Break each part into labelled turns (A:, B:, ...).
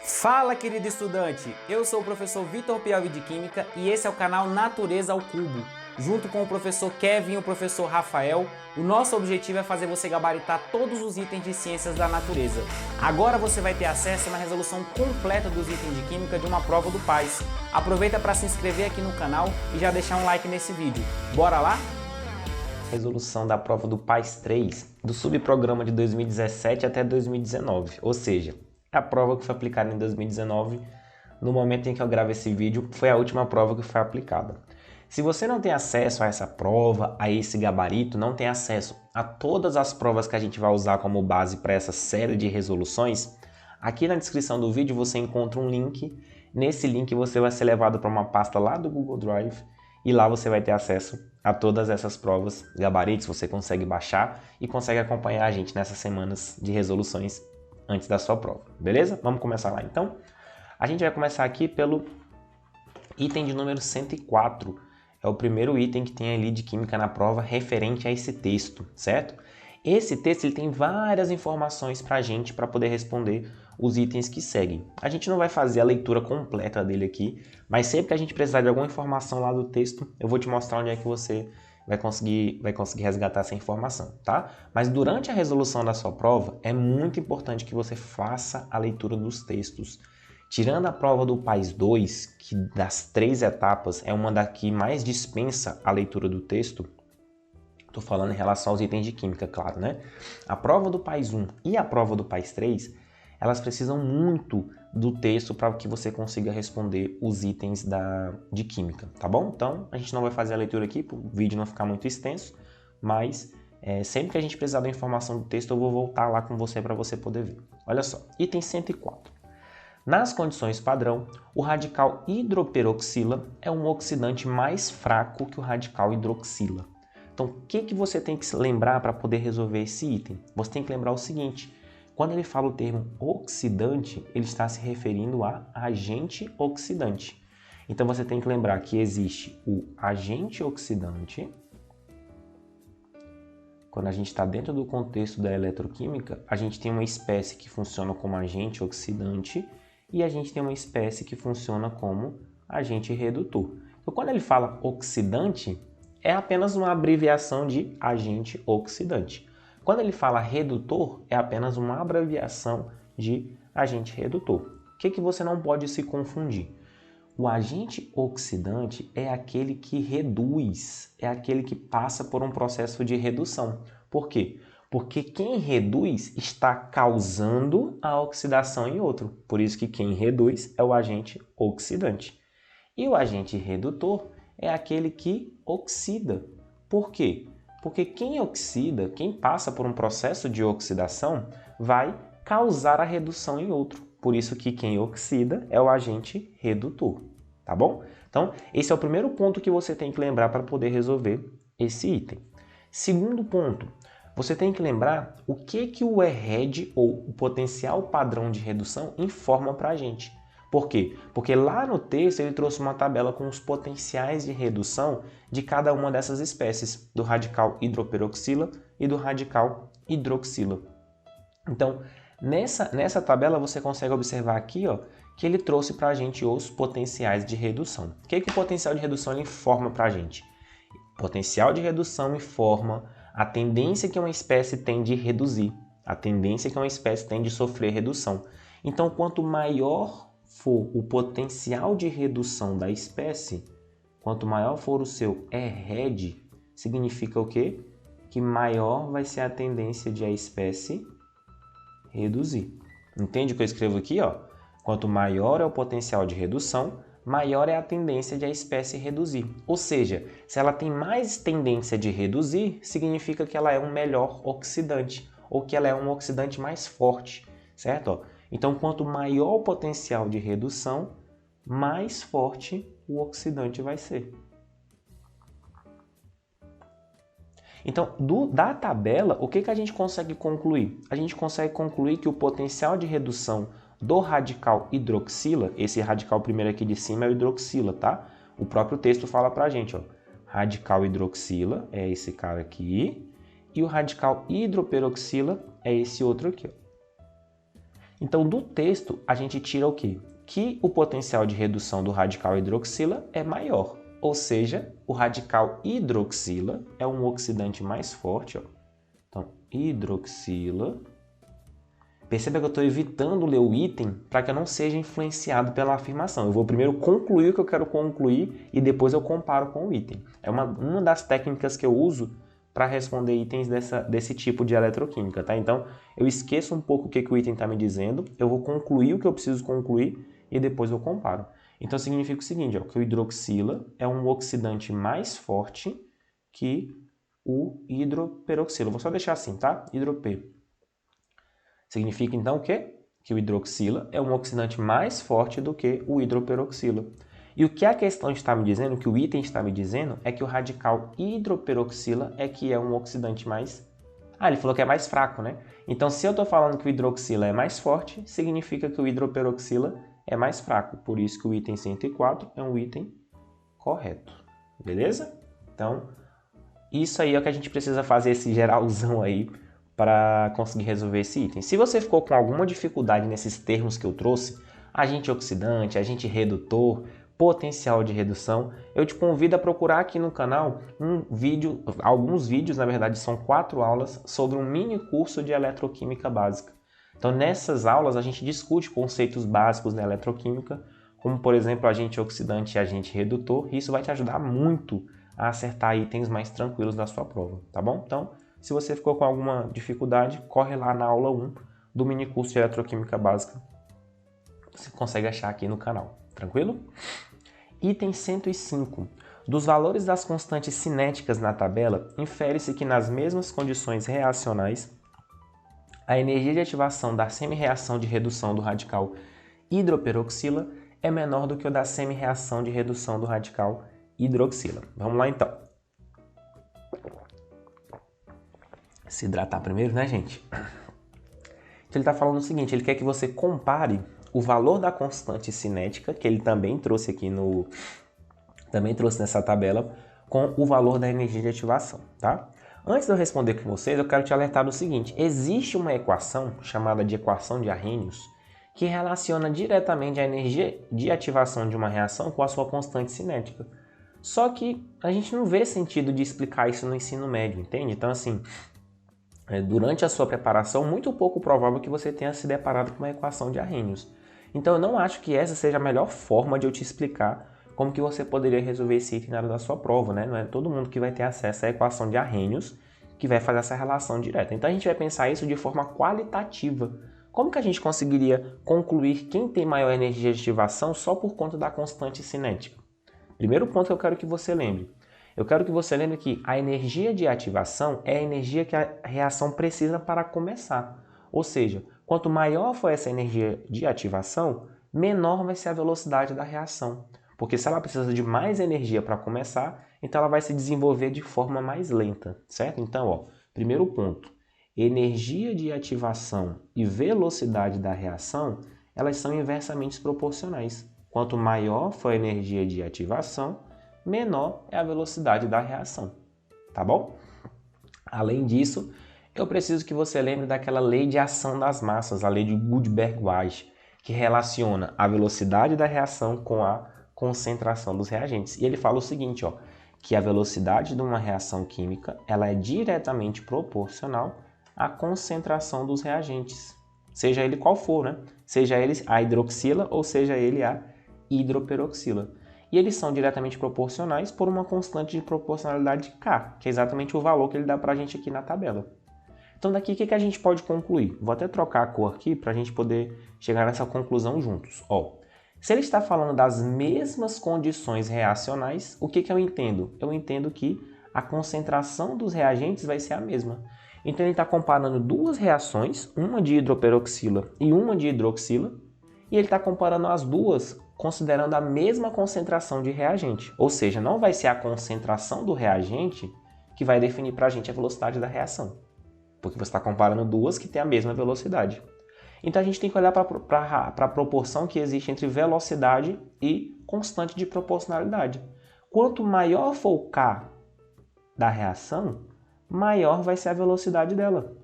A: Fala, querido estudante! Eu sou o professor Vitor Piauí de Química e esse é o canal Natureza ao Cubo. Junto com o professor Kevin e o professor Rafael, o nosso objetivo é fazer você gabaritar todos os itens de ciências da natureza. Agora você vai ter acesso a uma resolução completa dos itens de Química de uma prova do PAS. Aproveita para se inscrever aqui no canal e já deixar um like nesse vídeo. Bora lá? Resolução da prova do PAS 3 do subprograma de 2017 até 2019, ou seja, a prova que foi aplicada em 2019, no momento em que eu gravo esse vídeo, foi a última prova que foi aplicada. Se você não tem acesso a essa prova, a esse gabarito, não tem acesso a todas as provas que a gente vai usar como base para essa série de resoluções, aqui na descrição do vídeo você encontra um link. Nesse link você vai ser levado para uma pasta lá do Google Drive e lá você vai ter acesso a todas essas provas, gabaritos, você consegue baixar e consegue acompanhar a gente nessas semanas de resoluções antes da sua prova, beleza? Vamos começar lá então? A gente vai começar aqui pelo item de número 104, é o primeiro item que tem ali de Química na prova referente a esse texto, certo? Esse texto ele tem várias informações para a gente para poder responder os itens que seguem. A gente não vai fazer a leitura completa dele aqui, mas sempre que a gente precisar de alguma informação lá do texto, eu vou te mostrar onde é que você vai conseguir resgatar essa informação, tá? Mas durante a resolução da sua prova, é muito importante que você faça a leitura dos textos. Tirando a prova do PAS 2, que das 3 etapas é uma da que mais dispensa a leitura do texto, estou falando em relação aos itens de Química, claro, né? A prova do PAS 1 e a prova do PAS 3, elas precisam muito do texto para que você consiga responder os itens de Química, tá bom? Então, a gente não vai fazer a leitura aqui, para o vídeo não ficar muito extenso, mas sempre que a gente precisar da informação do texto, eu vou voltar lá com você para você poder ver. Olha só, item 104. Nas condições padrão, o radical hidroperoxila é um oxidante mais fraco que o radical hidroxila. Então, o que você tem que lembrar para poder resolver esse item? Você tem que lembrar o seguinte: quando ele fala o termo oxidante, ele está se referindo a agente oxidante. Então você tem que lembrar que existe o agente oxidante. Quando a gente está dentro do contexto da eletroquímica, a gente tem uma espécie que funciona como agente oxidante e a gente tem uma espécie que funciona como agente redutor. Então quando ele fala oxidante, é apenas uma abreviação de agente oxidante. Quando ele fala redutor, é apenas uma abreviação de agente redutor. O que você não pode se confundir? O agente oxidante é aquele que reduz, é aquele que passa por um processo de redução. Por quê? Porque quem reduz está causando a oxidação em outro. Por isso que quem reduz é o agente oxidante. E o agente redutor é aquele que oxida. Por quê? Porque quem oxida, quem passa por um processo de oxidação, vai causar a redução em outro. Por isso que quem oxida é o agente redutor, tá bom? Então, esse é o primeiro ponto que você tem que lembrar para poder resolver esse item. Segundo ponto, você tem que lembrar o que o ERED, ou o potencial padrão de redução, informa para a gente. Por quê? Porque lá no texto ele trouxe uma tabela com os potenciais de redução de cada uma dessas espécies, do radical hidroperoxila e do radical hidroxila. Então, nessa tabela você consegue observar aqui, ó, que ele trouxe para a gente os potenciais de redução. O que o potencial de redução ele informa para a gente? O potencial de redução informa a tendência que uma espécie tem de reduzir, a tendência que uma espécie tem de sofrer redução. Então, quanto maior for o potencial de redução da espécie, quanto maior for o seu ERED, significa o quê? Que maior vai ser a tendência de a espécie reduzir. Entende o que eu escrevo aqui? Ó? Quanto maior é o potencial de redução, maior é a tendência de a espécie reduzir. Ou seja, se ela tem mais tendência de reduzir, significa que ela é um melhor oxidante, ou que ela é um oxidante mais forte, certo? Ó? Então, quanto maior o potencial de redução, mais forte o oxidante vai ser. Então, da tabela, o que a gente consegue concluir? A gente consegue concluir que o potencial de redução do radical hidroxila, esse radical primeiro aqui de cima é o hidroxila, tá? O próprio texto fala pra gente, ó, radical hidroxila é esse cara aqui, e o radical hidroperoxila é esse outro aqui, ó.
B: Então, do texto, a gente tira o quê? Que o potencial de redução do radical hidroxila é maior. Ou seja, o radical hidroxila é um oxidante mais forte. Ó. Então, hidroxila. Perceba que eu estou evitando ler o item para que eu não seja influenciado pela afirmação. Eu vou primeiro concluir o que eu quero concluir e depois eu comparo com o item. É uma das técnicas que eu uso para responder itens desse tipo de eletroquímica, tá? Então, eu esqueço um pouco o que o item está me dizendo, eu vou concluir o que eu preciso concluir e depois eu comparo. Então, significa o seguinte, ó, que o hidroxila é um oxidante mais forte que o hidroperoxila. Vou só deixar assim, tá? Hidropê. Significa, então, o quê? Que o hidroxila é um oxidante mais forte do que o hidroperoxila. E o que a questão está me dizendo, o que o item está me dizendo, é que o radical hidroperoxila é que é um oxidante mais... ele falou que é mais fraco, né? Então, se eu estou falando que o hidroxila é mais forte, significa que o hidroperoxila é mais fraco. Por isso que o item 104 é um item correto. Beleza? Então, isso aí é o que a gente precisa fazer, esse geralzão aí, para conseguir resolver esse item. Se você ficou com alguma dificuldade nesses termos que eu trouxe, agente oxidante, agente redutor, potencial de redução, eu te convido a procurar aqui no canal alguns vídeos, na verdade são 4 aulas, sobre um mini curso de eletroquímica básica. Então nessas aulas a gente discute conceitos básicos na eletroquímica, como por exemplo agente oxidante e agente redutor, e isso vai te ajudar muito a acertar itens mais tranquilos da sua prova, tá bom? Então, se você ficou com alguma dificuldade, corre lá na aula 1 do mini curso de eletroquímica básica, você consegue achar aqui no canal, tranquilo? Item 105. Dos valores das constantes cinéticas na tabela, infere-se que nas mesmas condições reacionais, a energia de ativação da semi-reação de redução do radical hidroperoxila é menor do que o da semi-reação de redução do radical hidroxila. Vamos lá então. Se hidratar primeiro, né, gente? Então ele está falando o seguinte, ele quer que você compare o valor da constante cinética, que ele também trouxe aqui nessa tabela, com o valor da energia de ativação, tá? Antes de eu responder com vocês, eu quero te alertar do seguinte, existe uma equação chamada de equação de Arrhenius, que relaciona diretamente a energia de ativação de uma reação com a sua constante cinética. Só que a gente não vê sentido de explicar isso no ensino médio, entende? Então, assim, durante a sua preparação, muito pouco provável que você tenha se deparado com uma equação de Arrhenius. Então eu não acho que essa seja a melhor forma de eu te explicar como que você poderia resolver esse item na hora da sua prova, né? Não é todo mundo que vai ter acesso à equação de Arrhenius que vai fazer essa relação direta. Então a gente vai pensar isso de forma qualitativa. Como que a gente conseguiria concluir quem tem maior energia de ativação só por conta da constante cinética? Primeiro ponto que eu quero que você lembre. Eu quero que você lembre que a energia de ativação é a energia que a reação precisa para começar. Ou seja, quanto maior for essa energia de ativação, menor vai ser a velocidade da reação. Porque se ela precisa de mais energia para começar, então ela vai se desenvolver de forma mais lenta, certo? Então, ó, primeiro ponto, energia de ativação e velocidade da reação, elas são inversamente proporcionais. Quanto maior for a energia de ativação, menor é a velocidade da reação, tá bom? Além disso, eu preciso que você lembre daquela lei de ação das massas, a lei de Gutenberg-Weiss, que relaciona a velocidade da reação com a concentração dos reagentes. E ele fala o seguinte, ó, que a velocidade de uma reação química ela é diretamente proporcional à concentração dos reagentes, seja ele qual for, né? Seja ele a hidroxila ou seja ele a hidroperoxila. E eles são diretamente proporcionais por uma constante de proporcionalidade K, que é exatamente o valor que ele dá para a gente aqui na tabela. Então daqui o que a gente pode concluir? Vou até trocar a cor aqui para a gente poder chegar nessa conclusão juntos. Ó, se ele está falando das mesmas condições reacionais, o que eu entendo? Eu entendo que a concentração dos reagentes vai ser a mesma. Então ele está comparando duas reações, uma de hidroperoxila e uma de hidroxila, e ele está comparando as duas considerando a mesma concentração de reagente. Ou seja, não vai ser a concentração do reagente que vai definir para a gente a velocidade da reação. Porque você está comparando duas que têm a mesma velocidade. Então a gente tem que olhar para a proporção que existe entre velocidade e constante de proporcionalidade. Quanto maior for o K da reação, maior vai ser a velocidade dela.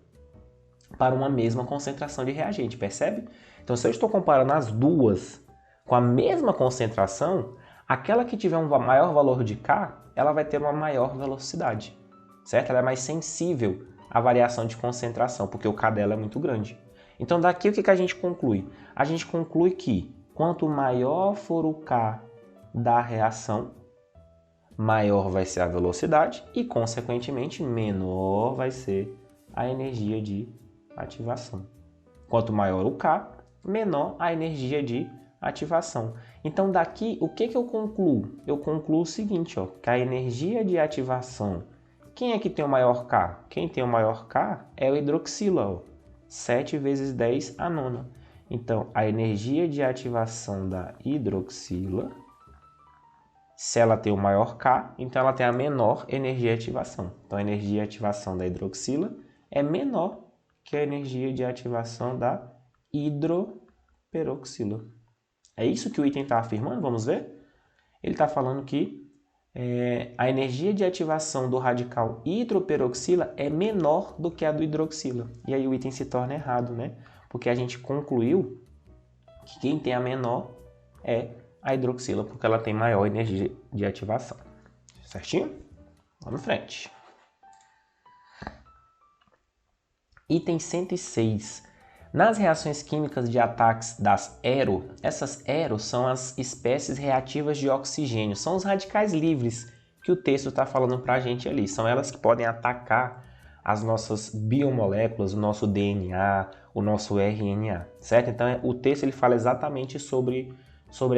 B: para uma mesma concentração de reagente, percebe? Então, se eu estou comparando as duas com a mesma concentração, aquela que tiver um maior valor de K, ela vai ter uma maior velocidade, certo? Ela é mais sensível à variação de concentração, porque o K dela é muito grande. Então, daqui o que a gente conclui? A gente conclui que quanto maior for o K da reação, maior vai ser a velocidade e, consequentemente, menor vai ser a energia de ativação. Quanto maior o K, menor a energia de ativação. Então, daqui, o que eu concluo? Eu concluo o seguinte, ó, que a energia de ativação, quem é que tem o maior K? Quem tem o maior K é o hidroxila, ó, 7 vezes 10 a nona. Então, a energia de ativação da hidroxila, se ela tem o maior K, então ela tem a menor energia de ativação. Então, a energia de ativação da hidroxila é menor que a energia de ativação da hidroperoxila. É isso que o item está afirmando? Vamos ver? Ele está falando que a energia de ativação do radical hidroperoxila é menor do que a do hidroxila. E aí o item se torna errado, né? Porque a gente concluiu que quem tem a menor é a hidroxila, porque ela tem maior energia de ativação. Certinho? Vamos em frente. Item 106. Nas reações químicas de ataques das ERO, essas ERO são as espécies reativas de oxigênio, são os radicais livres que o texto está falando para a gente ali. São elas que podem atacar as nossas biomoléculas, o nosso DNA, o nosso RNA, certo? Então o texto ele fala exatamente sobre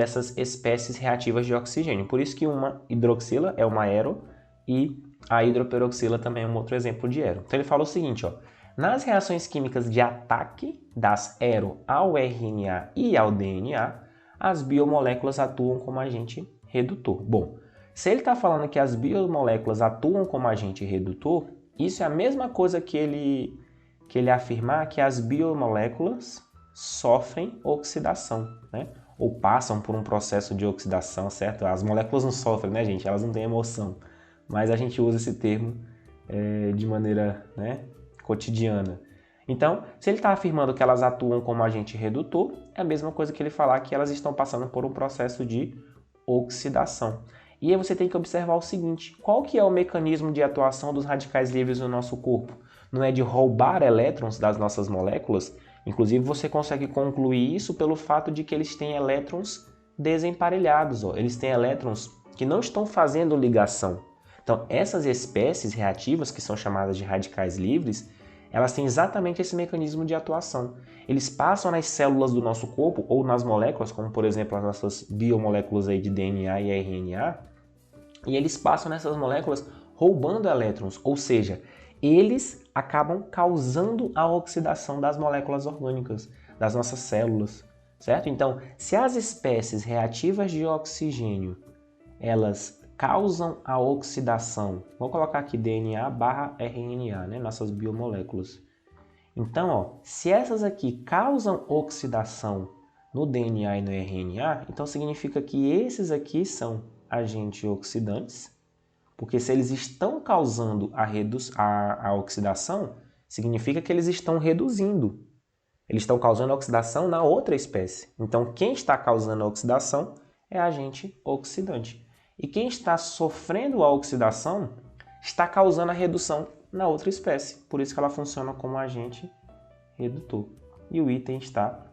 B: essas espécies reativas de oxigênio. Por isso que uma hidroxila é uma ERO e a hidroperoxila também é um outro exemplo de ERO. Então ele fala o seguinte, ó. Nas reações químicas de ataque das ERO ao RNA e ao DNA, as biomoléculas atuam como agente redutor. Bom, se ele está falando que as biomoléculas atuam como agente redutor, isso é a mesma coisa que ele afirmar que as biomoléculas sofrem oxidação, né? Ou passam por um processo de oxidação, certo? As moléculas não sofrem, né, gente? Elas não têm emoção. Mas a gente usa esse termo de maneira, né, cotidiana. Então, se ele está afirmando que elas atuam como agente redutor, é a mesma coisa que ele falar que elas estão passando por um processo de oxidação. E aí você tem que observar o seguinte, qual que é o mecanismo de atuação dos radicais livres no nosso corpo? Não é de roubar elétrons das nossas moléculas? Inclusive, você consegue concluir isso pelo fato de que eles têm elétrons desemparelhados. Ó. Eles têm elétrons que não estão fazendo ligação. Então, essas espécies reativas, que são chamadas de radicais livres, elas têm exatamente esse mecanismo de atuação. Eles passam nas células do nosso corpo ou nas moléculas, como por exemplo as nossas biomoléculas aí de DNA e RNA, e eles passam nessas moléculas roubando elétrons, ou seja, eles acabam causando a oxidação das moléculas orgânicas, das nossas células, certo? Então, se as espécies reativas de oxigênio, elas causam a oxidação, vou colocar aqui DNA barra RNA, né? Nossas biomoléculas. Então, ó, se essas aqui causam oxidação no DNA e no RNA, então significa que esses aqui são agentes oxidantes, porque se eles estão causando a oxidação, significa que eles estão reduzindo. Eles estão causando a oxidação na outra espécie. Então, quem está causando a oxidação é agente oxidante. E quem está sofrendo a oxidação está causando a redução na outra espécie. Por isso que ela funciona como agente redutor. E o item está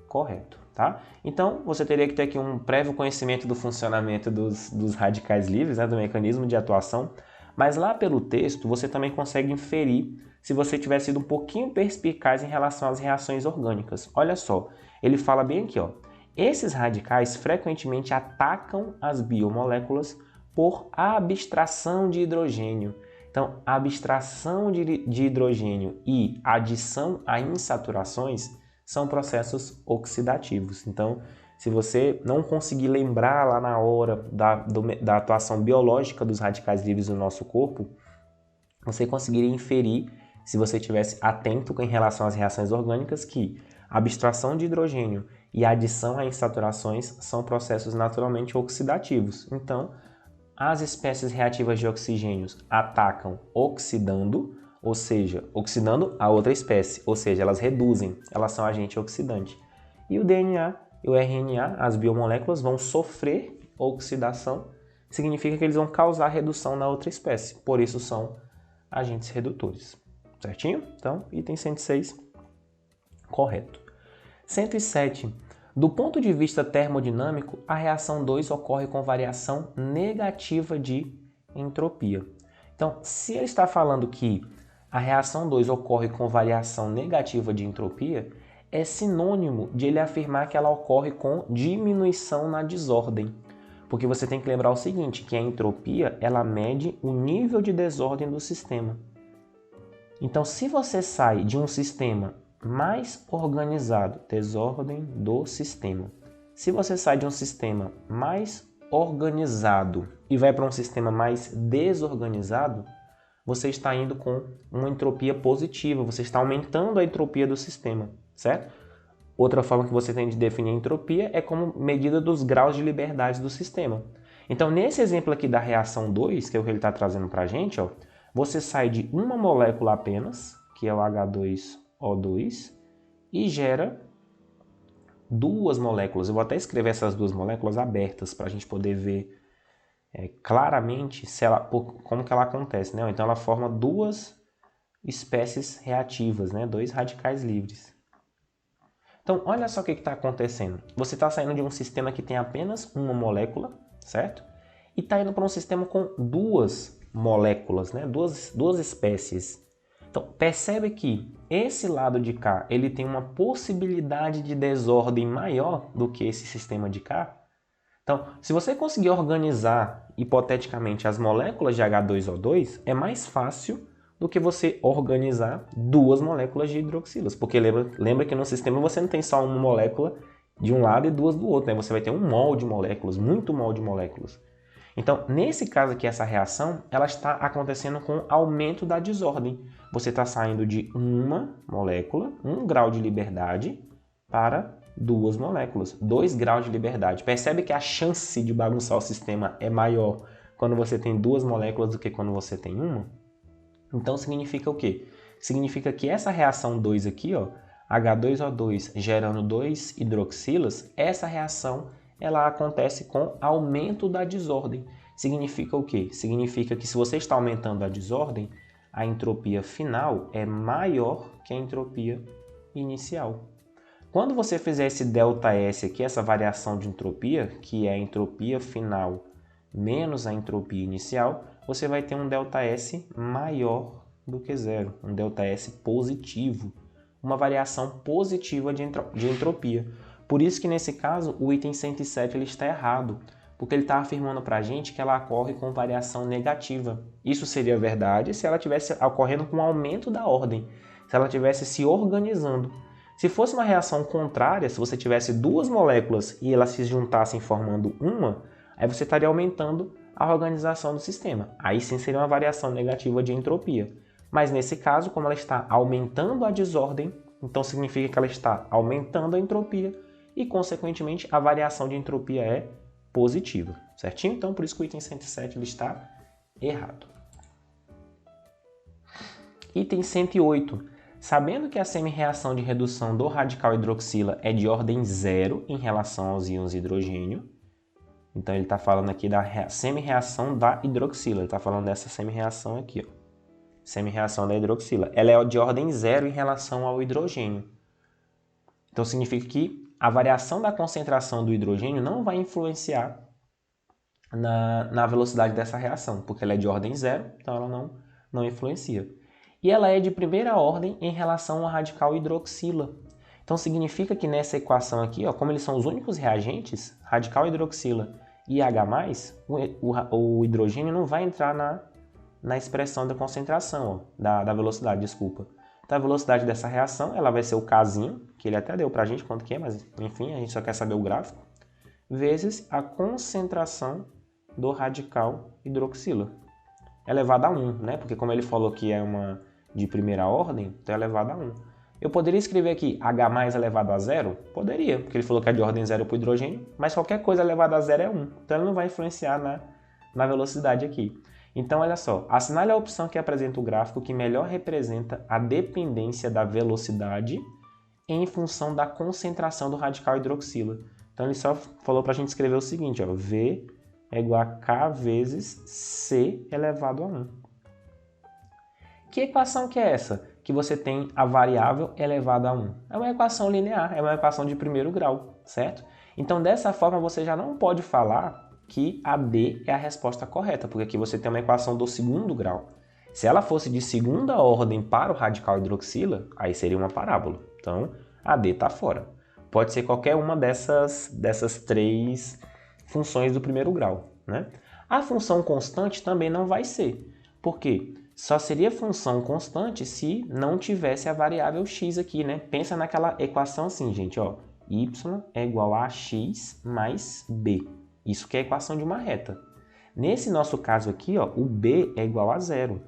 B: correto, tá? Então, você teria que ter aqui um prévio conhecimento do funcionamento dos radicais livres, né, do mecanismo de atuação. Mas lá pelo texto, você também consegue inferir se você tiver sido um pouquinho perspicaz em relação às reações orgânicas. Olha só, ele fala bem aqui, ó. Esses radicais frequentemente atacam as biomoléculas por abstração de hidrogênio. Então, abstração de hidrogênio e adição a insaturações são processos oxidativos. Então, se você não conseguir lembrar lá na hora da atuação biológica dos radicais livres no nosso corpo, você conseguiria inferir, se você estivesse atento em relação às reações orgânicas, que a abstração de hidrogênio e a adição a insaturações são processos naturalmente oxidativos. Então, as espécies reativas de oxigênios atacam oxidando, ou seja, oxidando a outra espécie, ou seja, elas reduzem, elas são agente oxidante. E o DNA e o RNA, as biomoléculas, vão sofrer oxidação, significa que eles vão causar redução na outra espécie, por isso são agentes redutores. Certinho? Então, item 106, correto. 107. Do ponto de vista termodinâmico, a reação 2 ocorre com variação negativa de entropia. Então, se ele está falando que a reação 2 ocorre com variação negativa de entropia, é sinônimo de ele afirmar que ela ocorre com diminuição na desordem. Porque você tem que lembrar o seguinte, que a entropia, ela mede o nível de desordem do sistema. Então, se você sai de um sistema mais organizado, desordem do sistema. Se você sai de um sistema mais organizado e vai para um sistema mais desorganizado, você está indo com uma entropia positiva, você está aumentando a entropia do sistema, certo? Outra forma que você tem de definir a entropia é como medida dos graus de liberdade do sistema. Então, nesse exemplo aqui da reação 2, que é o que ele está trazendo para a gente, ó, você sai de uma molécula apenas, que é o H2O2, e gera duas moléculas. Eu vou até escrever essas duas moléculas abertas para a gente poder ver claramente como que ela acontece, né? Então ela forma duas espécies reativas, né? Dois radicais livres. Então olha só o que está acontecendo. Você está saindo de um sistema que tem apenas uma molécula, certo? E está indo para um sistema com duas moléculas, né? Duas espécies. Então percebe que esse lado de cá ele tem uma possibilidade de desordem maior do que esse sistema de cá. Então, se você conseguir organizar, hipoteticamente, as moléculas de H2O2, é mais fácil do que você organizar duas moléculas de hidroxilas. Porque lembra que no sistema você não tem só uma molécula de um lado e duas do outro, né? Você vai ter um mol de moléculas, muito mol de moléculas. Então, nesse caso aqui, essa reação, ela está acontecendo com aumento da desordem. Você está saindo de uma molécula, 1 grau de liberdade, para duas moléculas, 2 graus de liberdade. Percebe que a chance de bagunçar o sistema é maior quando você tem duas moléculas do que quando você tem uma? Então significa o quê? Significa que essa reação 2 aqui, ó, H2O2 gerando 2 hidroxilas, essa reação ela acontece com aumento da desordem. Significa o quê? Significa que se você está aumentando a desordem, a entropia final é maior que a entropia inicial. Quando você fizer esse ΔS aqui, essa variação de entropia, que é a entropia final menos a entropia inicial, você vai ter um ΔS maior do que zero, um ΔS positivo, uma variação positiva de entropia. Por isso que nesse caso o item 107 ele está errado, porque ele está afirmando para a gente que ela ocorre com variação negativa. Isso seria verdade se ela estivesse ocorrendo com aumento da ordem, se ela estivesse se organizando. Se fosse uma reação contrária, se você tivesse duas moléculas e elas se juntassem formando uma, aí você estaria aumentando a organização do sistema. Aí sim seria uma variação negativa de entropia. Mas nesse caso, como ela está aumentando a desordem, então significa que ela está aumentando a entropia e, consequentemente, a variação de entropia é positiva. Certinho? Então, por isso que o item 107 ele está errado. Item 108. Sabendo que a semi-reação de redução do radical hidroxila é de ordem zero em relação aos íons hidrogênio, então ele está falando aqui da semi-reação da hidroxila, ele está falando dessa semi-reação aqui, ó. Semi-reação da hidroxila. Ela é de ordem zero em relação ao hidrogênio. Então significa que a variação da concentração do hidrogênio não vai influenciar na velocidade dessa reação, porque ela é de ordem zero, então ela não influencia. E ela é de primeira ordem em relação ao radical hidroxila. Então significa que nessa equação aqui, ó, como eles são os únicos reagentes, radical hidroxila e H+, o hidrogênio não vai entrar na expressão da concentração, ó, da velocidade, desculpa. Então a velocidade dessa reação ela vai ser o Kzinho, que ele até deu pra gente quanto que é, mas enfim, a gente só quer saber o gráfico, vezes a concentração do radical hidroxila. Elevado a 1, né? Porque como ele falou que é uma de primeira ordem, então é elevado a 1. Eu poderia escrever aqui H+ elevado a 0? Poderia, porque ele falou que é de ordem 0 para o hidrogênio, mas qualquer coisa elevada a 0 é 1. Então ele não vai influenciar na velocidade aqui. Então, olha só, assinale a opção que apresenta o gráfico que melhor representa a dependência da velocidade em função da concentração do radical hidroxila. Então, ele só falou para a gente escrever o seguinte, ó, V é igual a K vezes C elevado a 1. Que equação que é essa? Que você tem a variável elevada a 1. É uma equação linear, é uma equação de primeiro grau, certo? Então, dessa forma, você já não pode falar que a D é a resposta correta, porque aqui você tem uma equação do segundo grau. Se ela fosse de segunda ordem para o radical hidroxila, aí seria uma parábola. Então, a D está fora. Pode ser qualquer uma dessas três funções do primeiro grau, né? A função constante também não vai ser. Por quê? Só seria função constante se não tivesse a variável x aqui, né? Pensa naquela equação assim, gente, ó. Y é igual a x mais b. Isso que é a equação de uma reta. Nesse nosso caso aqui, ó, o b é igual a zero.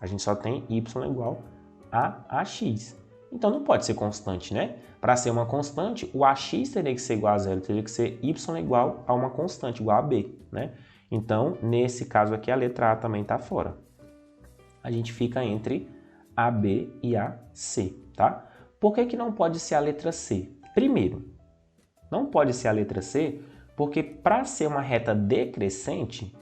B: A gente só tem y igual a ax. Então não pode ser constante, né? Para ser uma constante, o ax teria que ser igual a zero, teria que ser y igual a uma constante, igual a b, né? Então, nesse caso aqui, a letra A também está fora. A gente fica entre a B e a C, tá? Por que que não pode ser a letra C? Primeiro, não pode ser a letra C porque para ser uma reta decrescente,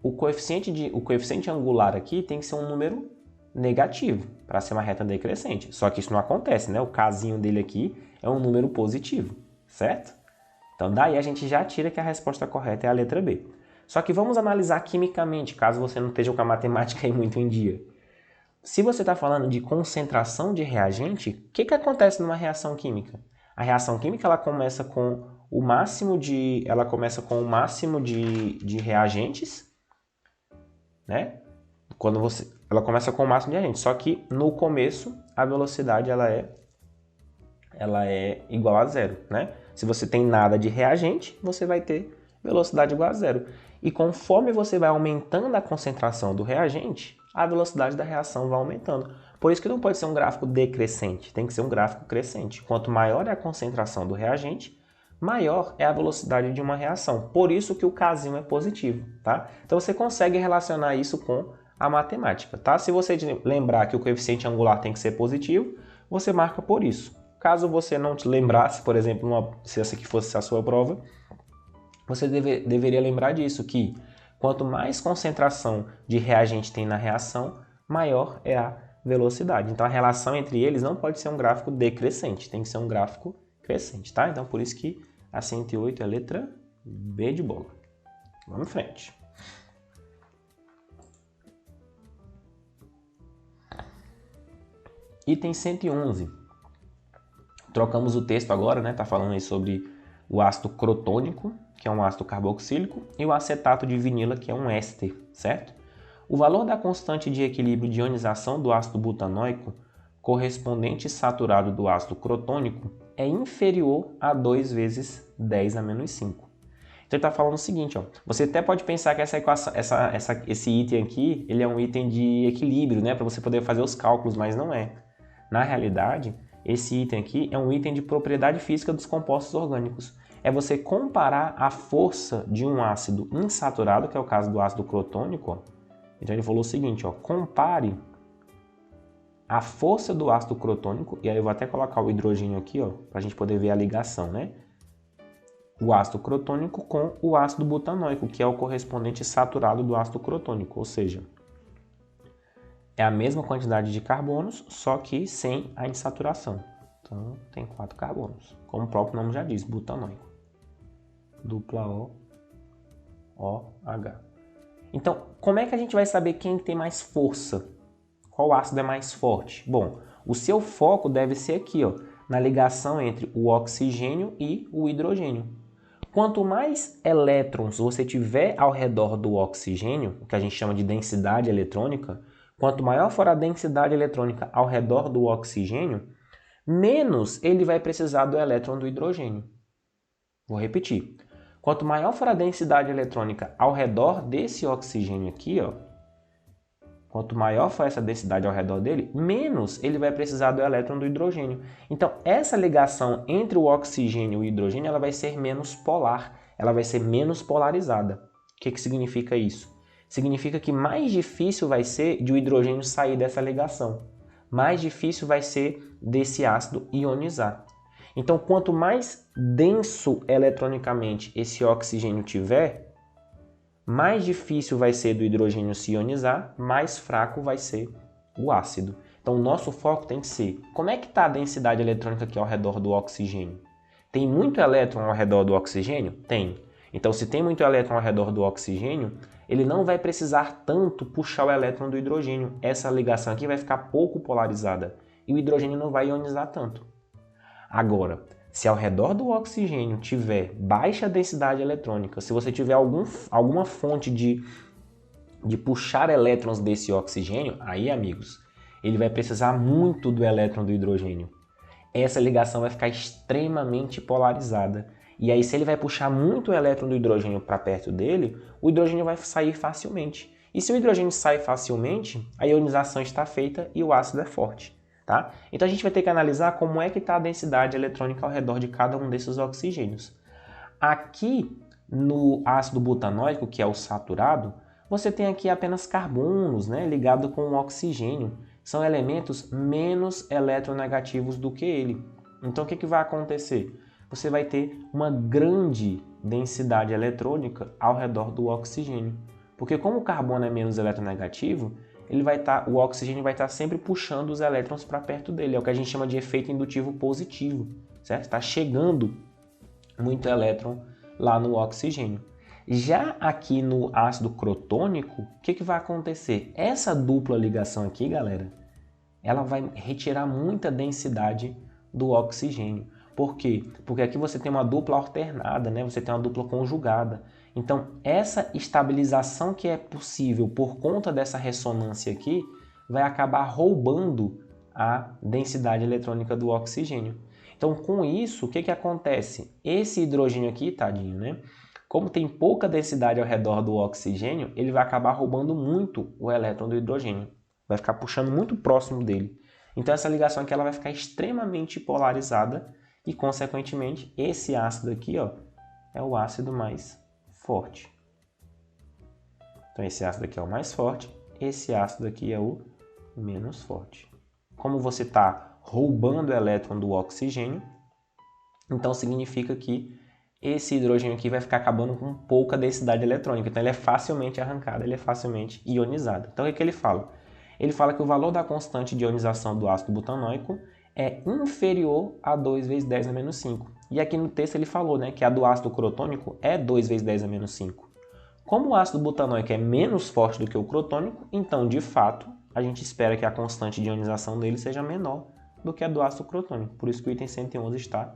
B: o coeficiente angular aqui tem que ser um número negativo para ser uma reta decrescente. Só que isso não acontece, né? O casinho dele aqui é um número positivo, certo? Então daí a gente já tira que a resposta correta é a letra B. Só que vamos analisar quimicamente, caso você não esteja com a matemática aí muito em dia. Se você está falando de concentração de reagente, o que acontece numa reação química? A reação química ela começa com o máximo de reagentes, né? Ela começa com o máximo de reagentes, só que no começo a velocidade ela é igual a zero, né? Se você tem nada de reagente, você vai ter velocidade igual a zero. E conforme você vai aumentando a concentração do reagente, a velocidade da reação vai aumentando. Por isso que não pode ser um gráfico decrescente, tem que ser um gráfico crescente. Quanto maior é a concentração do reagente, maior é a velocidade de uma reação. Por isso que o casinho é positivo, tá? Então você consegue relacionar isso com a matemática, tá? Se você lembrar que o coeficiente angular tem que ser positivo, você marca por isso. Caso você não te lembrasse, por exemplo, se essa aqui fosse a sua prova, você deveria lembrar disso, que quanto mais concentração de reagente tem na reação, maior é a velocidade. Então a relação entre eles não pode ser um gráfico decrescente, tem que ser um gráfico crescente, tá? Então por isso que a 108 é a letra B de bola. Vamos em frente. Item 111. Trocamos o texto agora, né? Tá falando aí sobre o ácido crotônico, que é um ácido carboxílico, e o acetato de vinila, que é um éster, certo? O valor da constante de equilíbrio de ionização do ácido butanóico, correspondente saturado do ácido crotônico, é inferior a 2 vezes 10 a menos 5. Então ele está falando o seguinte, ó, você até pode pensar que esse item aqui ele é um item de equilíbrio, né, para você poder fazer os cálculos, mas não é. Na realidade, esse item aqui é um item de propriedade física dos compostos orgânicos. É você comparar a força de um ácido insaturado, que é o caso do ácido crotônico. Ó. Então ele falou o seguinte, ó, compare a força do ácido crotônico, e aí eu vou até colocar o hidrogênio aqui, para a gente poder ver a ligação, né? O ácido crotônico com o ácido butanóico, que é o correspondente saturado do ácido crotônico, ou seja, é a mesma quantidade de carbonos, só que sem a insaturação. Então tem 4 carbonos, como o próprio nome já diz, butanóico. Dupla OH. Então, como é que a gente vai saber quem tem mais força? Qual ácido é mais forte? Bom, o seu foco deve ser aqui, ó, na ligação entre o oxigênio e o hidrogênio. Quanto mais elétrons você tiver ao redor do oxigênio, o que a gente chama de densidade eletrônica, quanto maior for a densidade eletrônica ao redor do oxigênio, menos ele vai precisar do elétron do hidrogênio. Vou repetir. Quanto maior for a densidade eletrônica ao redor desse oxigênio aqui, ó, quanto maior for essa densidade ao redor dele, menos ele vai precisar do elétron do hidrogênio. Então, essa ligação entre o oxigênio e o hidrogênio ela vai ser menos polar, ela vai ser menos polarizada. O que significa isso? significa que mais difícil vai ser de o hidrogênio sair dessa ligação. Mais difícil vai ser desse ácido ionizar. Então, quanto mais denso eletronicamente esse oxigênio tiver, mais difícil vai ser do hidrogênio se ionizar, mais fraco vai ser o ácido. Então, o nosso foco tem que ser, como é que está a densidade eletrônica aqui ao redor do oxigênio? Tem muito elétron ao redor do oxigênio? Tem. Então, se tem muito elétron ao redor do oxigênio, ele não vai precisar tanto puxar o elétron do hidrogênio. Essa ligação aqui vai ficar pouco polarizada e o hidrogênio não vai ionizar tanto. Agora, se ao redor do oxigênio tiver baixa densidade eletrônica, se você tiver alguma fonte de puxar elétrons desse oxigênio, aí, amigos, ele vai precisar muito do elétron do hidrogênio. Essa ligação vai ficar extremamente polarizada. E aí, se ele vai puxar muito o elétron do hidrogênio para perto dele, o hidrogênio vai sair facilmente. E se o hidrogênio sai facilmente, a ionização está feita e o ácido é forte. Tá? Então a gente vai ter que analisar como é que está a densidade eletrônica ao redor de cada um desses oxigênios. Aqui no ácido butanóico, que é o saturado, você tem aqui apenas carbonos, né, ligado com o oxigênio. São elementos menos eletronegativos do que ele. Então o que vai acontecer? Você vai ter uma grande densidade eletrônica ao redor do oxigênio. Porque como o carbono é menos eletronegativo, o oxigênio vai estar sempre puxando os elétrons para perto dele. É o que a gente chama de efeito indutivo positivo, certo? Está chegando muito elétron lá no oxigênio. Já aqui no ácido crotônico, o que vai acontecer? Essa dupla ligação aqui, galera, ela vai retirar muita densidade do oxigênio. Por quê? Porque aqui você tem uma dupla alternada, né? Você tem uma dupla conjugada. Então, essa estabilização que é possível por conta dessa ressonância aqui, vai acabar roubando a densidade eletrônica do oxigênio. Então, com isso, o que acontece? Esse hidrogênio aqui, tadinho, né? Como tem pouca densidade ao redor do oxigênio, ele vai acabar roubando muito o elétron do hidrogênio. Vai ficar puxando muito próximo dele. Então, essa ligação aqui ela vai ficar extremamente polarizada e, consequentemente, esse ácido aqui, ó, é o ácido mais forte. Então, esse ácido aqui é o mais forte, esse ácido aqui é o menos forte. Como você está roubando o elétron do oxigênio, então significa que esse hidrogênio aqui vai ficar acabando com pouca densidade eletrônica. Então, ele é facilmente arrancado, ele é facilmente ionizado. Então, o que ele fala? Ele fala que o valor da constante de ionização do ácido butanóico é inferior a 2 vezes 10 a menos 5. E aqui no texto ele falou, né, que a do ácido crotônico é 2 vezes 10 a menos 5. Como o ácido butanóico é menos forte do que o crotônico, então, de fato, a gente espera que a constante de ionização dele seja menor do que a do ácido crotônico. Por isso que o item 111 está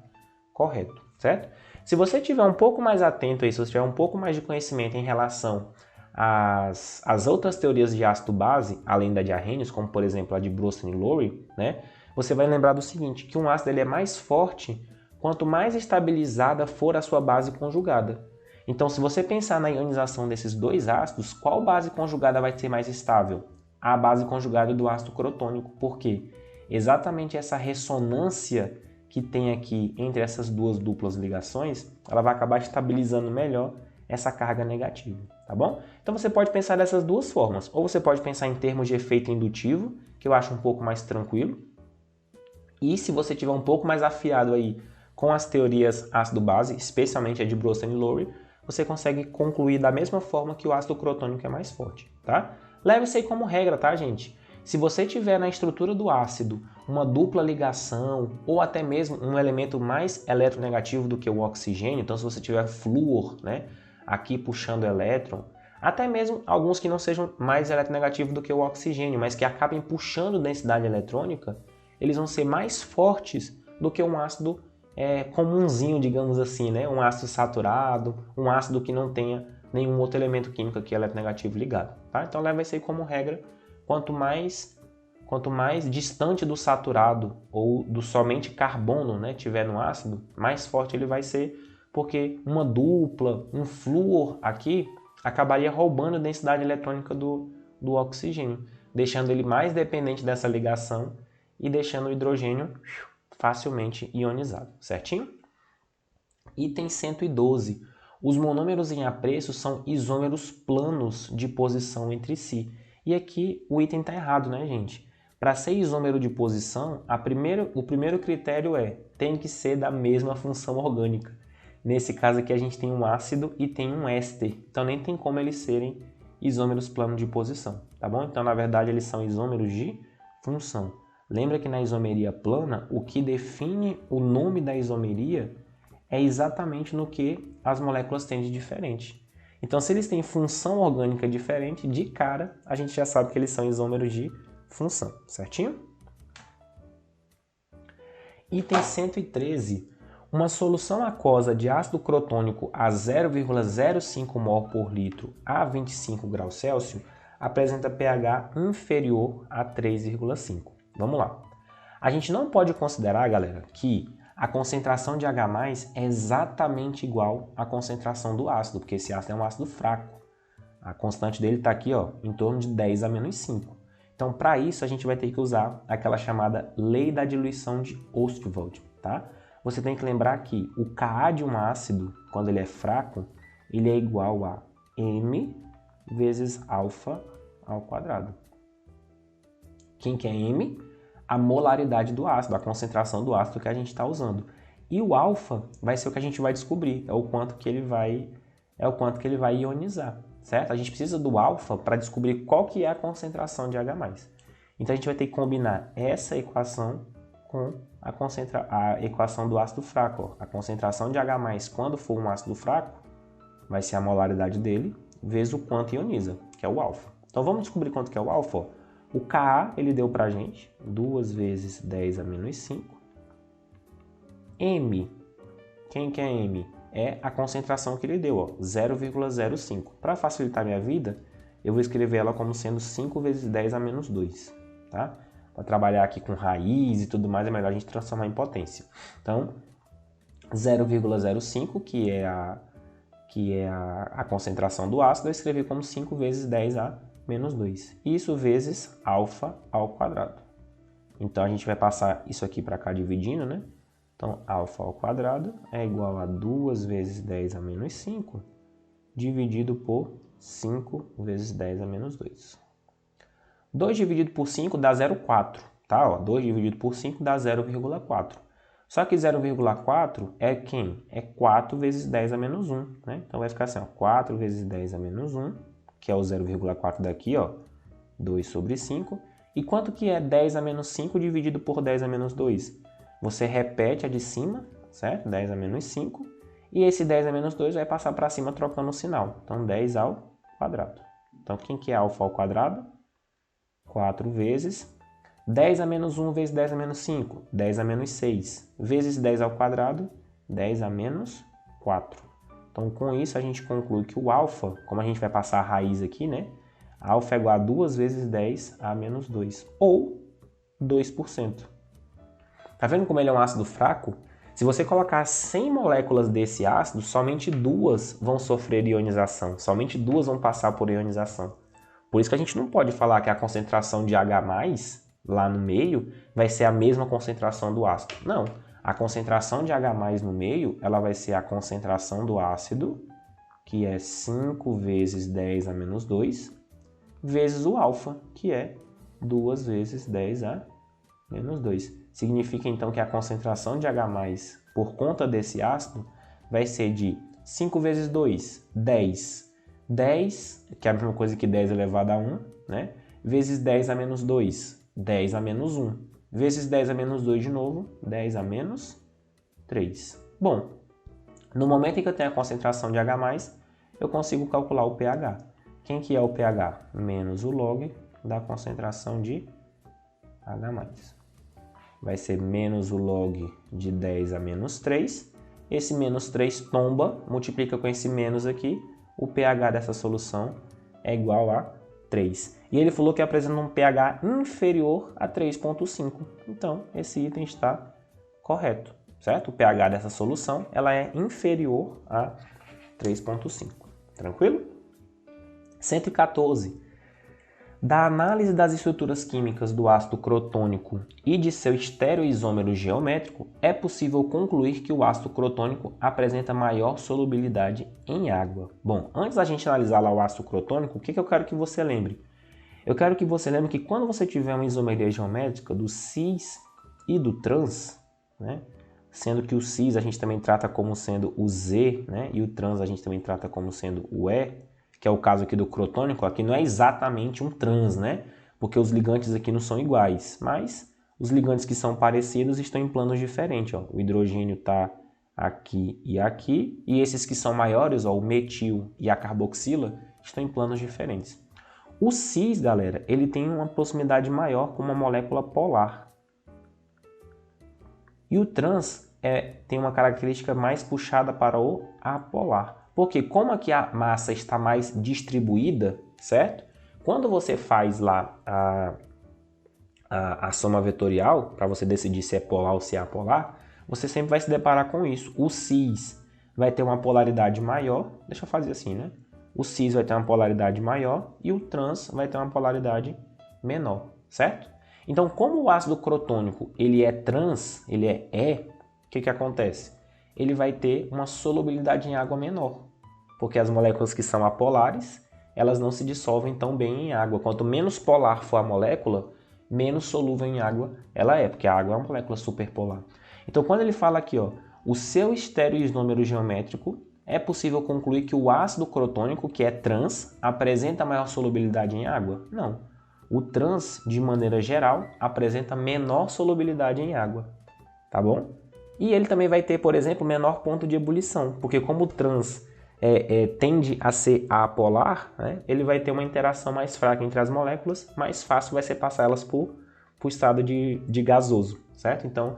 B: correto, certo? Se você estiver um pouco mais atento aí, se você tiver um pouco mais de conhecimento em relação às outras teorias de ácido-base, além da de Arrhenius, como por exemplo a de Bronsted e Lowry, né, você vai lembrar do seguinte, que um ácido ele é mais forte quanto mais estabilizada for a sua base conjugada. Então, se você pensar na ionização desses dois ácidos, qual base conjugada vai ser mais estável? A base conjugada do ácido crotônico. Por quê? Exatamente essa ressonância que tem aqui entre essas duas duplas ligações, ela vai acabar estabilizando melhor essa carga negativa, tá bom? Então você pode pensar dessas duas formas. Ou você pode pensar em termos de efeito indutivo, que eu acho um pouco mais tranquilo. E se você tiver um pouco mais afiado aí com as teorias ácido-base, especialmente a de Bronsted e Lowry, você consegue concluir da mesma forma que o ácido crotônico é mais forte, tá? Leve isso aí como regra, tá, gente? Se você tiver na estrutura do ácido uma dupla ligação ou até mesmo um elemento mais eletronegativo do que o oxigênio, então se você tiver flúor, né, aqui puxando elétron, até mesmo alguns que não sejam mais eletronegativos do que o oxigênio, mas que acabem puxando densidade eletrônica, eles vão ser mais fortes do que um ácido comunzinho, digamos assim, né? Um ácido saturado, um ácido que não tenha nenhum outro elemento químico aqui eletronegativo ligado, tá? Então leva isso aí como regra. Quanto mais distante do saturado ou do somente carbono, né, tiver no ácido, mais forte ele vai ser, porque uma dupla, um flúor aqui, acabaria roubando a densidade eletrônica do oxigênio, deixando ele mais dependente dessa ligação e deixando o hidrogênio facilmente ionizado, certinho? Item 112. Os monômeros em apreço são isômeros planos de posição entre si. E aqui o item está errado, né, gente? Para ser isômero de posição, o primeiro critério tem que ser da mesma função orgânica. Nesse caso aqui a gente tem um ácido e tem um éster, então nem tem como eles serem isômeros planos de posição, tá bom? Então, na verdade, eles são isômeros de função. Lembra que na isomeria plana, o que define o nome da isomeria é exatamente no que as moléculas têm de diferente. Então, se eles têm função orgânica diferente, de cara, a gente já sabe que eles são isômeros de função, certinho? Item 113. Uma solução aquosa de ácido crotônico a 0,05 mol por litro a 25 graus Celsius apresenta pH inferior a 3,5. Vamos lá. A gente não pode considerar, galera, que a concentração de H+ é exatamente igual à concentração do ácido, porque esse ácido é um ácido fraco. A constante dele está aqui, ó, em torno de 10 a menos 5. Então, para isso, a gente vai ter que usar aquela chamada lei da diluição de Ostwald, tá? Você tem que lembrar que o Ka de um ácido, quando ele é fraco, ele é igual a M vezes alfa ao quadrado. Quem que é M? A molaridade do ácido, a concentração do ácido que a gente está usando. E o alfa vai ser o que a gente vai descobrir, é o quanto que ele vai ionizar, certo? A gente precisa do alfa para descobrir qual que é a concentração de H+. Então a gente vai ter que combinar essa equação com a equação do ácido fraco. Ó. A concentração de H+, quando for um ácido fraco, vai ser a molaridade dele, vezes o quanto ioniza, que é o alfa. Então vamos descobrir quanto que é o alfa. Ó. O Ka ele deu pra gente 2 vezes 10 a menos 5. M, quem que é M? É a concentração que ele deu, 0,05. Para facilitar minha vida, eu vou escrever ela como sendo 5 vezes 10 a menos 2, tá? Para trabalhar aqui com raiz e tudo mais, é melhor a gente transformar em potência. Então, 0,05, que é a concentração do ácido, eu escrevi como 5 vezes 10 a menos 2. Isso vezes alfa ao quadrado. Então, a gente vai passar isso aqui para cá dividindo, né? Então, alfa ao quadrado é igual a 2 vezes 10 a menos 5, dividido por 5 vezes 10 a menos 2. 2 dividido por 5 dá 0,4, tá? Ó, 2 dividido por 5 dá 0,4. Só que 0,4 é quem? É 4 vezes 10 a menos 1, né? Então vai ficar assim, ó, 4 vezes 10 a menos 1, que é o 0,4 daqui, ó, 2 sobre 5. E quanto que é 10 a menos 5 dividido por 10 a menos 2? Você repete a de cima, certo? 10 a menos 5. E esse 10 a menos 2 vai passar para cima trocando o sinal. Então, 10 ao quadrado. Então, quem que é alfa ao quadrado? 4 vezes 10 a menos 1 vezes 10 a menos 5, 10 a menos 6, vezes 10 ao quadrado, 10 a menos 4. Então, com isso, a gente conclui que o alfa, como a gente vai passar a raiz aqui, né? Alfa é igual a 2 vezes 10 a menos 2, ou 2%. Tá vendo como ele é um ácido fraco? Se você colocar 100 moléculas desse ácido, somente 2 vão sofrer ionização, somente 2 vão passar por ionização. Por isso que a gente não pode falar que a concentração de H+, lá no meio, vai ser a mesma concentração do ácido. Não, a concentração de H+, no meio, ela vai ser a concentração do ácido, que é 5 vezes 10 a menos 2, vezes o alfa, que é 2 vezes 10 a menos 2. Significa então que a concentração de H+, por conta desse ácido, vai ser de 5 vezes 2, 10. 10, que é a mesma coisa que 10 elevado a 1, né? Vezes 10 a menos 2, 10 a menos 1. Vezes 10 a menos 2 de novo, 10 a menos 3. Bom, no momento em que eu tenho a concentração de H+, eu consigo calcular o pH. Quem que é o pH? Menos o log da concentração de H+. Vai ser menos o log de 10 a menos 3. Esse menos 3 tomba, multiplica com esse menos aqui. O pH dessa solução é igual a 3. E ele falou que apresenta um pH inferior a 3,5. Então, esse item está correto, certo? O pH dessa solução ela é inferior a 3,5. Tranquilo? 114. Da análise das estruturas químicas do ácido crotônico e de seu estereoisômero geométrico, é possível concluir que o ácido crotônico apresenta maior solubilidade em água. Bom, antes da gente analisar lá o ácido crotônico, o que eu quero que você lembre? Eu quero que você lembre que quando você tiver uma isomeria geométrica do cis e do trans, né, sendo que o cis a gente também trata como sendo o Z, né, e o trans a gente também trata como sendo o E, que é o caso aqui do crotônico, aqui não é exatamente um trans, né? Porque os ligantes aqui não são iguais, mas os ligantes que são parecidos estão em planos diferentes, ó. O hidrogênio está aqui, e esses que são maiores, ó, o metil e a carboxila, estão em planos diferentes. O cis, galera, ele tem uma proximidade maior com uma molécula polar. E o trans tem uma característica mais puxada para o apolar. Porque como aqui a massa está mais distribuída, certo? Quando você faz lá a soma vetorial, para você decidir se é polar ou se é apolar, você sempre vai se deparar com isso. O cis vai ter uma polaridade maior, deixa eu fazer assim, né? O cis vai ter uma polaridade maior e o trans vai ter uma polaridade menor, certo? Então, como o ácido crotônico ele é trans, ele é E, o que acontece? Ele vai ter uma solubilidade em água menor, porque as moléculas que são apolares, elas não se dissolvem tão bem em água. Quanto menos polar for a molécula, menos solúvel em água ela é, porque a água é uma molécula superpolar. Então, quando ele fala aqui, ó, o seu estereoisômero geométrico, é possível concluir que o ácido crotônico, que é trans, apresenta maior solubilidade em água? Não. O trans, de maneira geral, apresenta menor solubilidade em água, tá bom? E ele também vai ter, por exemplo, menor ponto de ebulição, porque como o trans tende a ser apolar, né, ele vai ter uma interação mais fraca entre as moléculas, mais fácil vai ser passar elas para o estado de gasoso, certo? Então,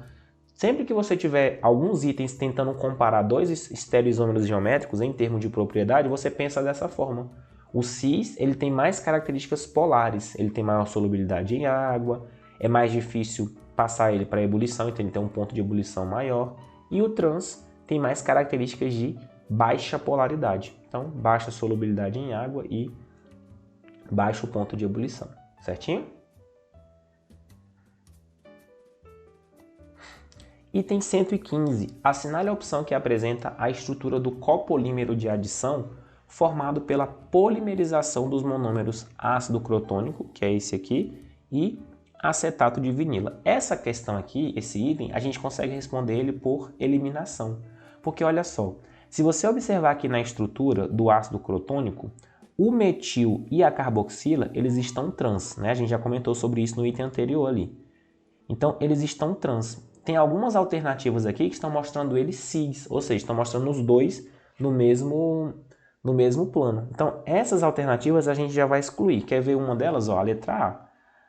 B: sempre que você tiver alguns itens tentando comparar dois estereoisômeros geométricos em termos de propriedade, você pensa dessa forma. O cis ele tem mais características polares, ele tem maior solubilidade em água, é mais difícil passar ele para ebulição, então ele tem um ponto de ebulição maior. E o trans tem mais características de baixa polaridade, então baixa solubilidade em água e baixo ponto de ebulição, certinho? Item 115. Assinale a opção que apresenta a estrutura do copolímero de adição formado pela polimerização dos monômeros ácido crotônico, que é esse aqui, e acetato de vinila. Essa questão aqui, esse item, a gente consegue responder ele por eliminação. Porque olha só, se você observar aqui na estrutura do ácido crotônico, o metil e a carboxila, eles estão trans, né? A gente já comentou sobre isso no item anterior ali. Então, eles estão trans. Tem algumas alternativas aqui que estão mostrando eles cis, ou seja, estão mostrando os dois no mesmo plano. Então, essas alternativas a gente já vai excluir. Quer ver uma delas? Ó, a letra A.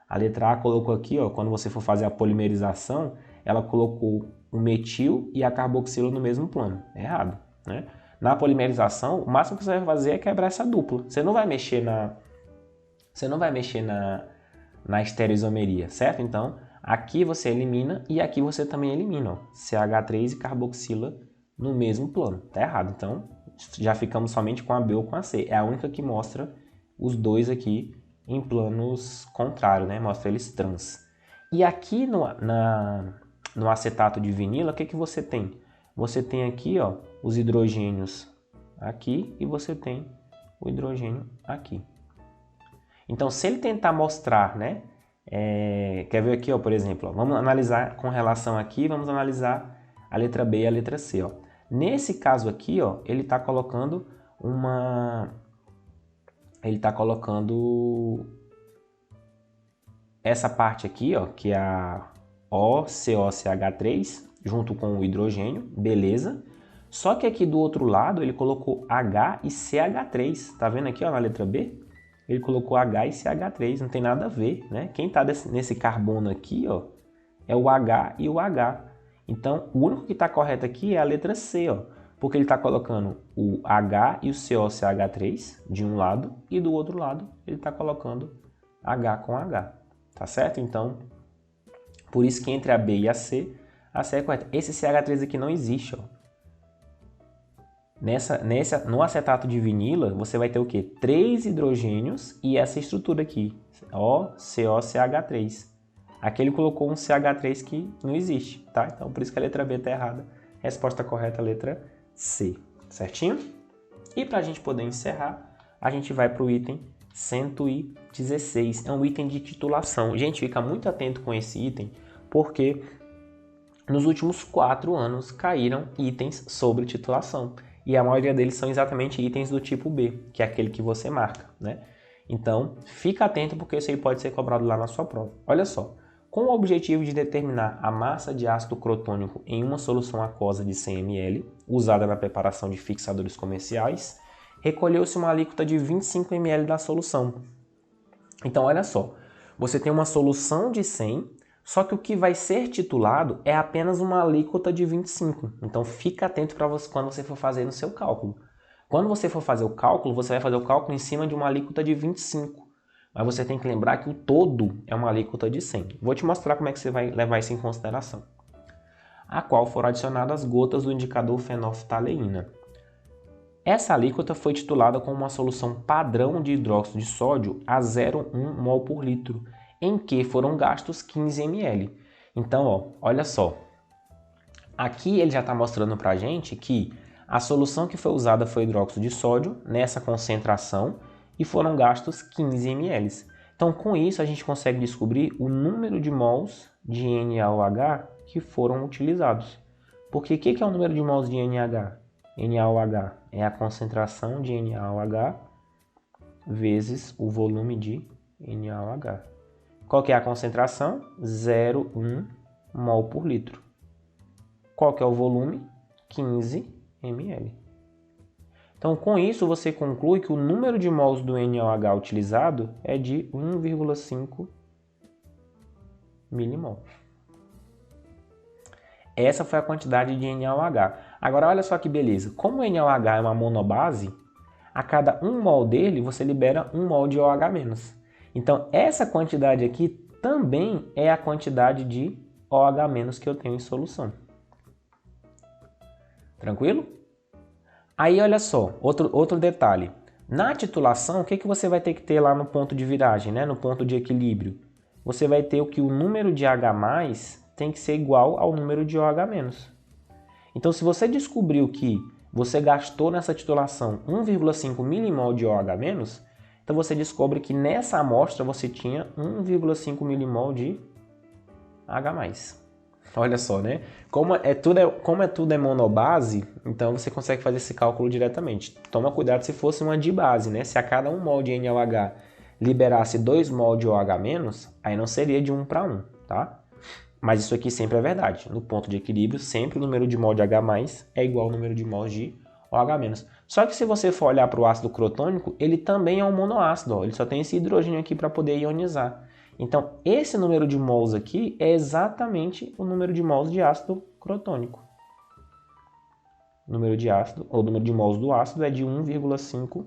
B: A letra A colocou aqui, ó, quando você for fazer a polimerização, ela colocou o metil e a carboxila no mesmo plano. É errado, né? Na polimerização, o máximo que você vai fazer é quebrar essa dupla. Você não vai mexer na estereoisomeria, certo? Então, aqui você elimina e aqui você também elimina, ó, CH3 e carboxila no mesmo plano. Tá errado. Então, já ficamos somente com a B ou com a C. É a única que mostra os dois aqui em planos contrários, né? Mostra eles trans. E aqui no acetato de vinila, o que você tem? Você tem aqui, ó, os hidrogênios aqui e você tem o hidrogênio aqui. Então, se ele tentar mostrar, né? Quer ver aqui, ó, por exemplo, ó, vamos analisar com relação aqui, vamos analisar a letra B e a letra C, ó. Nesse caso aqui, ó, ele está colocando essa parte aqui, ó, que é a OCOCH3 junto com o hidrogênio, beleza? Só que aqui do outro lado ele colocou H e CH3, tá vendo aqui, ó, na letra B? Ele colocou H e CH3, não tem nada a ver, né? Quem está nesse carbono aqui, ó, é o H e o H. Então, o único que está correto aqui é a letra C, ó, porque ele está colocando o H e o COCH3 de um lado e do outro lado ele está colocando H com H, tá certo? Então, por isso que entre a B e a C é correta. Esse CH3 aqui não existe, ó. No acetato de vinila, você vai ter o quê? 3 hidrogênios e essa estrutura aqui, OCOCH3. Aqui ele colocou um CH3 que não existe, tá? Então, por isso que a letra B está errada. Resposta correta, letra C. Certinho? E para a gente poder encerrar, a gente vai para o item 116. É um item de titulação. Gente, fica muito atento com esse item, porque nos últimos 4 anos caíram itens sobre titulação. E a maioria deles são exatamente itens do tipo B, que é aquele que você marca, né? Então, fica atento porque isso aí pode ser cobrado lá na sua prova. Olha só. Com o objetivo de determinar a massa de ácido crotônico em uma solução aquosa de 100 ml, usada na preparação de fixadores comerciais, recolheu-se uma alíquota de 25 ml da solução. Então, olha só, você tem uma solução de 100, só que o que vai ser titulado é apenas uma alíquota de 25. Então, fica atento para você quando você for fazer no seu cálculo. Quando você for fazer o cálculo, você vai fazer o cálculo em cima de uma alíquota de 25. Mas você tem que lembrar que o todo é uma alíquota de 100. Vou te mostrar como é que você vai levar isso em consideração. A qual foram adicionadas gotas do indicador fenolftaleína. Essa alíquota foi titulada como uma solução padrão de hidróxido de sódio a 0,1 mol por litro, em que foram gastos 15 ml. Então, ó, olha só. Aqui ele já está mostrando para a gente que a solução que foi usada foi hidróxido de sódio, nessa concentração, e foram gastos 15 ml. Então, com isso, a gente consegue descobrir o número de mols de NaOH que foram utilizados. Porque o que é o número de mols de NaOH? NaOH é a concentração de NaOH vezes o volume de NaOH. Qual que é a concentração? 0,1 mol por litro. Qual que é o volume? 15 ml. Então, com isso, você conclui que o número de mols do NaOH utilizado é de 1,5 milimol. Essa foi a quantidade de NaOH. Agora, olha só que beleza. Como o NaOH é uma monobase, a cada 1 mol dele, você libera 1 mol de OH-. Então, essa quantidade aqui também é a quantidade de OH- que eu tenho em solução. Tranquilo? Aí, olha só, outro detalhe. Na titulação, o que você vai ter que ter lá no ponto de viragem, né? No ponto de equilíbrio? Você vai ter que o número de H+, tem que ser igual ao número de OH-. Então, se você descobriu que você gastou nessa titulação 1,5 milimol de OH-, então você descobre que nessa amostra você tinha 1,5 milimol de H+. Olha só, né? Como tudo é monobase, então você consegue fazer esse cálculo diretamente. Toma cuidado se fosse uma dibase, né? Se a cada 1 mol de NaOH liberasse 2 mol de OH-, aí não seria de 1 para 1, tá? Mas isso aqui sempre é verdade. No ponto de equilíbrio, sempre o número de mol de H+ é igual ao número de mols de OH-. Só que se você for olhar para o ácido crotônico, ele também é um monoácido, ó. Ele só tem esse hidrogênio aqui para poder ionizar. Então, esse número de mols aqui é exatamente o número de mols de ácido crotônico. O número de mols do ácido é de 1,5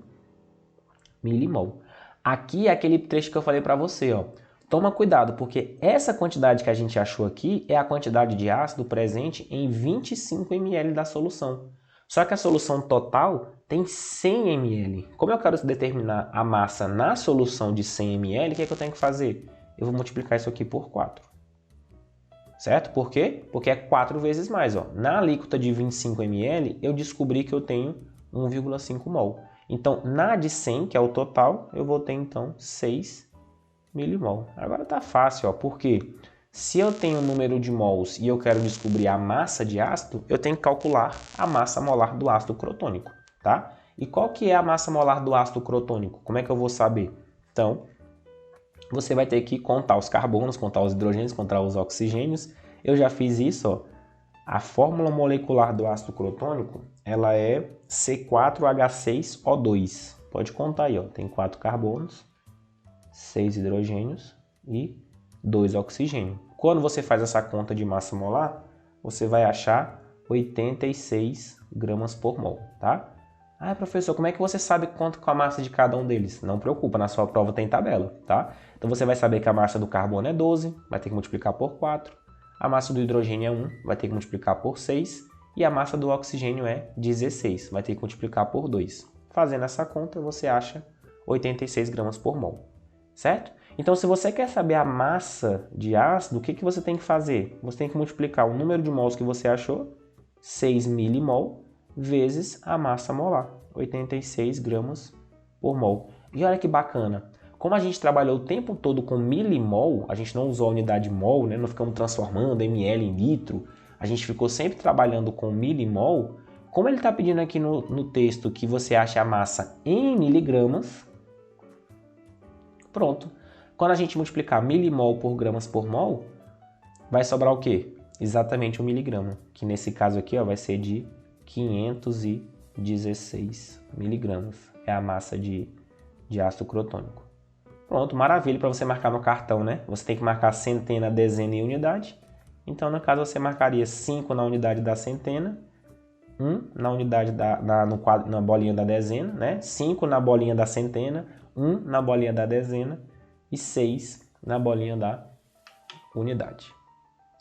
B: milimol. Aqui é aquele trecho que eu falei para você, ó. Toma cuidado, porque essa quantidade que a gente achou aqui é a quantidade de ácido presente em 25 ml da solução. Só que a solução total tem 100 ml. Como eu quero determinar a massa na solução de 100 ml, o que é que eu tenho que fazer? Eu vou multiplicar isso aqui por 4. Certo? Por quê? Porque é 4 vezes mais. Ó. Na alíquota de 25 ml, eu descobri que eu tenho 1,5 mol. Então, na de 100, que é o total, eu vou ter, então, 6 milimol. Agora tá fácil, ó. Por quê? Se eu tenho o número de mols e eu quero descobrir a massa de ácido, eu tenho que calcular a massa molar do ácido crotônico, tá? E qual que é a massa molar do ácido crotônico? Como é que eu vou saber? Então, você vai ter que contar os carbonos, contar os hidrogênios, contar os oxigênios. Eu já fiz isso, ó. A fórmula molecular do ácido crotônico, ela é C4H6O2. Pode contar aí, ó. Tem 4 carbonos, 6 hidrogênios e 2 oxigênios. Quando você faz essa conta de massa molar, você vai achar 86 gramas por mol, tá? Ah, professor, como é que você sabe quanto com a massa de cada um deles? Não preocupa, na sua prova tem tabela, tá? Então você vai saber que a massa do carbono é 12, vai ter que multiplicar por 4. A massa do hidrogênio é 1, vai ter que multiplicar por 6. e a massa do oxigênio é 16. Vai ter que multiplicar por 2. Fazendo essa conta, você acha 86 gramas por mol, certo? Então, se você quer saber a massa de ácido, o que você tem que fazer? Você tem que multiplicar o número de mols que você achou, 6 milimol, vezes a massa molar, 86 gramas por mol. E olha que bacana, como a gente trabalhou o tempo todo com milimol, a gente não usou a unidade mol, né? Não ficamos transformando ml em litro, a gente ficou sempre trabalhando com milimol. Como ele está pedindo aqui no texto que você ache a massa em miligramas, pronto. Quando a gente multiplicar milimol por gramas por mol, vai sobrar o quê? Exatamente 1 miligrama, que nesse caso aqui ó, vai ser de 516 miligramas. É a massa de ácido crotônico. Pronto, maravilha para você marcar no cartão, né? Você tem que marcar centena, dezena e unidade. Então, no caso, você marcaria 5 na unidade da centena, 1 na unidade na bolinha da dezena, né? 5 na bolinha da centena, 1 na bolinha da dezena e 6 na bolinha da unidade.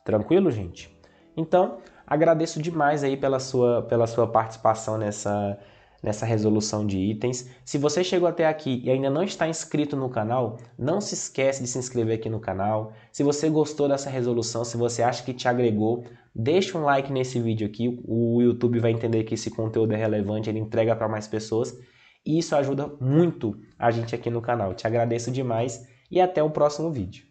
B: Tranquilo, gente? Então, agradeço demais aí pela sua participação nessa resolução de itens. Se você chegou até aqui e ainda não está inscrito no canal, não se esquece de se inscrever aqui no canal. Se você gostou dessa resolução, se você acha que te agregou, deixa um like nesse vídeo aqui. O YouTube vai entender que esse conteúdo é relevante, ele entrega para mais pessoas. E isso ajuda muito a gente aqui no canal. Te agradeço demais e até o próximo vídeo.